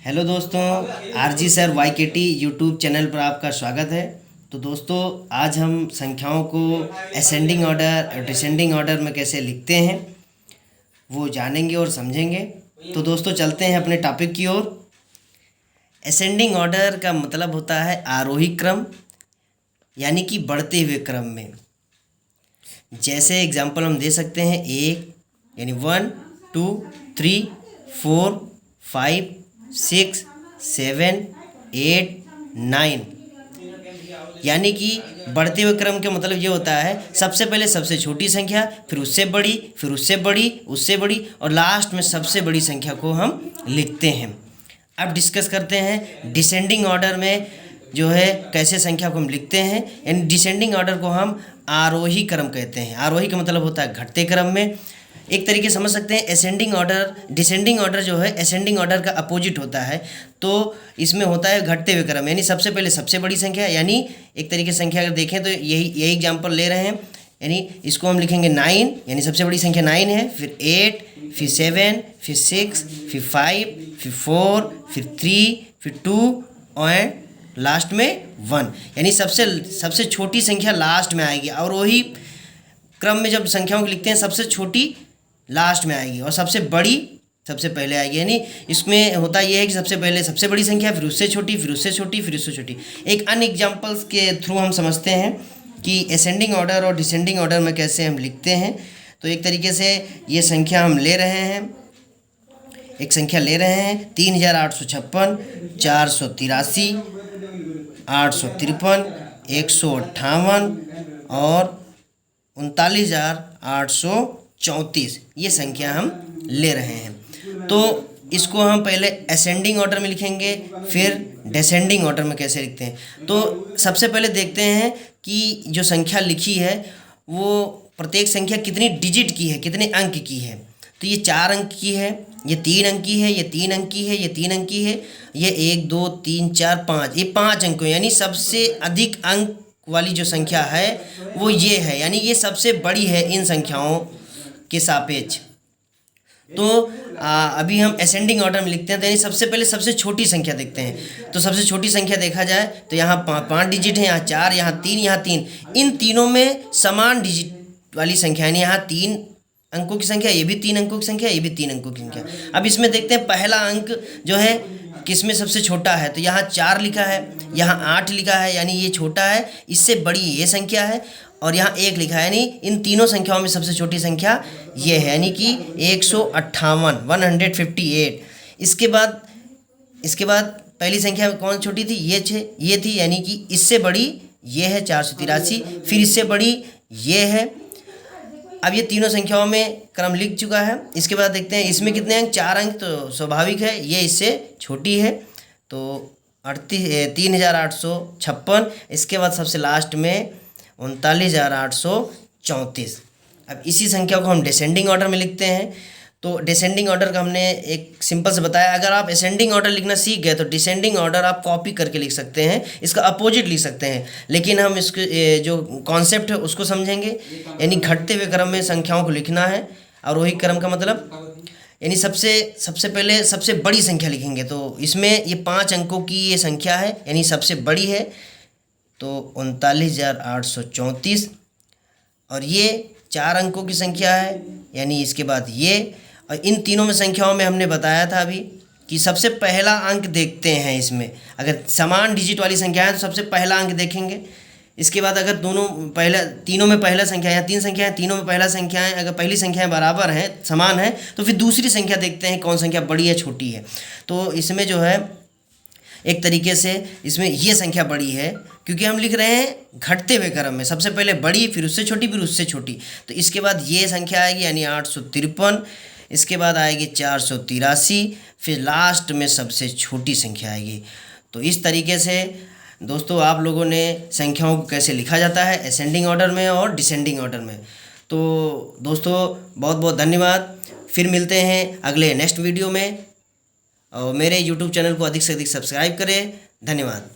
Hello दोस्तों, RG sir YKT YouTube channel पर आपका स्वागत है। तो दोस्तों, आज हम संख्याओं को असेंडिंग ऑर्डर और डिसेंडिंग ऑर्डर में कैसे लिखते हैं वो जानेंगे और समझेंगे। तो दोस्तों, चलते हैं अपने टॉपिक की ओर। असेंडिंग ऑर्डर का मतलब होता है आरोही क्रम, यानी कि बढ़ते हुए क्रम में। जैसे एग्जाम्पल हम दे सकते हैं एक, यानी 1 2 3 4 5 6 7 8 9, यानी कि बढ़ते हुए क्रम का मतलब ये होता है सबसे पहले सबसे छोटी संख्या, फिर उससे बड़ी, फिर उससे बड़ी, उससे बड़ी, और लास्ट में सबसे बड़ी संख्या को हम लिखते हैं। अब डिस्कस करते हैं डिसेंडिंग ऑर्डर में जो है कैसे संख्या को हम लिखते हैं। यानी डिसेंडिंग ऑर्डर को हम आरोही क्रम कहते हैं। आरोही का मतलब होता है घटते क्रम में। एक तरीके समझ सकते हैं असेंडिंग ऑर्डर, डिसेंडिंग ऑर्डर जो है असेंडिंग ऑर्डर का अपोजिट होता है। तो इसमें होता है घटते हुए क्रम, यानी सबसे पहले सबसे बड़ी संख्या, यानी एक तरीके से संख्या अगर देखें तो यही एग्जाम्पल ले रहे हैं। यानी इसको हम लिखेंगे 9, यानी सबसे बड़ी संख्या 9 है, फिर 8, फिर 7, फिर 6, फिर 5, फिर 4, फिर 3, फिर 2 और लास्ट में 1, यानी सबसे छोटी संख्या लास्ट में आएगी। और वही क्रम में जब संख्याओं को लिखते हैं सबसे छोटी लास्ट में आएगी और सबसे बड़ी सबसे पहले आएगी। यानी इसमें होता यह है कि सबसे पहले सबसे बड़ी संख्या, फिर उससे छोटी, फिर उससे छोटी, फिर उससे छोटी। एक अन्य एग्जाम्पल्स के थ्रू हम समझते हैं कि असेंडिंग ऑर्डर और डिसेंडिंग ऑर्डर में कैसे हम लिखते हैं। तो एक तरीके से ये संख्या हम ले रहे हैं, एक संख्या ले रहे हैं 3856, 483, 853, 158 और 39,834, ये संख्या हम ले रहे हैं। तो इसको हम पहले असेंडिंग ऑर्डर में लिखेंगे, फिर डिसेंडिंग ऑर्डर में कैसे लिखते हैं। तो सबसे पहले देखते हैं कि जो संख्या लिखी है वो प्रत्येक संख्या कितनी डिजिट की है, कितने अंक की है। तो ये 4 अंक की है, ये 3 अंक की है, ये 3 अंक की है, ये 3 अंक की है, ये 1 2 3 4 5, ये 5 अंक, यानी सबसे अधिक अंक वाली जो संख्या है वो ये है, यानी ये सबसे बड़ी है इन संख्याओं के सापेक्ष। तो अभी हम असेंडिंग ऑर्डर में लिखते हैं, तो यानी सबसे पहले सबसे छोटी संख्या देखते हैं। तो सबसे छोटी संख्या देखा जाए तो यहाँ 5 डिजिट है, यहाँ 4, यहाँ 3, यहाँ 3। इन तीनों में समान डिजिट वाली संख्या, यानी यहाँ 3 अंकों की संख्या, ये भी 3 अंकों की संख्या, ये भी 3 अंकों की संख्या। अब इसमें देखते हैं पहला अंक जो है किसमें सबसे छोटा है। तो यहाँ 4 लिखा है, यहाँ 8 लिखा है, यानी ये छोटा है, इससे बड़ी ये संख्या है, और यहाँ 1 लिखा है, यानी इन तीनों संख्याओं में सबसे छोटी संख्या ये है, यानी कि 158, 158। इसके बाद पहली संख्या कौन छोटी थी, ये थी, यानी कि इससे बड़ी ये है 483, फिर इससे बड़ी ये है। अब ये तीनों संख्याओं में क्रम लिख चुका है। इसके बाद देखते हैं इसमें कितने अंक, 4 अंक, तो स्वाभाविक है ये इससे छोटी है, तो 3856। इसके बाद सबसे लास्ट में 39,834। अब इसी संख्या को हम डिसेंडिंग ऑर्डर में लिखते हैं। तो डिसेंडिंग ऑर्डर का हमने एक सिंपल से बताया। अगर आप असेंडिंग ऑर्डर लिखना सीख गए तो डिसेंडिंग ऑर्डर आप कॉपी करके लिख सकते हैं, इसका अपोजिट लिख सकते हैं। लेकिन हम इसके जो कॉन्सेप्ट है उसको समझेंगे, यानी घटते हुए क्रम में संख्याओं को लिखना है। और वही क्रम का मतलब यानी सबसे पहले सबसे बड़ी संख्या लिखेंगे। तो इसमें ये 5 अंकों की ये संख्या है, यानी सबसे बड़ी है, तो 39,834। और ये 4 अंकों की संख्या है, यानी इसके बाद ये। और इन तीनों में संख्याओं में हमने बताया था अभी कि सबसे पहला अंक देखते हैं। इसमें अगर समान डिजिट वाली संख्या है तो सबसे पहला अंक देखेंगे। इसके बाद अगर तीनों में पहला संख्या, या 3 संख्याएं, तीनों में पहला संख्याएं, अगर पहली संख्याएं बराबर हैं, समान हैं, तो फिर दूसरी संख्या देखते हैं कौन संख्या बड़ी है छोटी है। तो इसमें जो है एक तरीके से इसमें ये संख्या बड़ी है, क्योंकि हम लिख रहे हैं घटते हुए क्रम में, सबसे पहले बड़ी, फिर उससे छोटी, फिर उससे छोटी। तो इसके बाद ये संख्या आएगी, यानी 853। इसके बाद आएगी 483, फिर लास्ट में सबसे छोटी संख्या आएगी। तो इस तरीके से दोस्तों आप लोगों ने संख्याओं को कैसे लिखा जाता है असेंडिंग ऑर्डर में और डिसेंडिंग ऑर्डर में। तो दोस्तों बहुत बहुत धन्यवाद। फिर मिलते हैं अगले नेक्स्ट वीडियो में, और मेरे यूट्यूब चैनल को अधिक से अधिक सब्सक्राइब करें। धन्यवाद।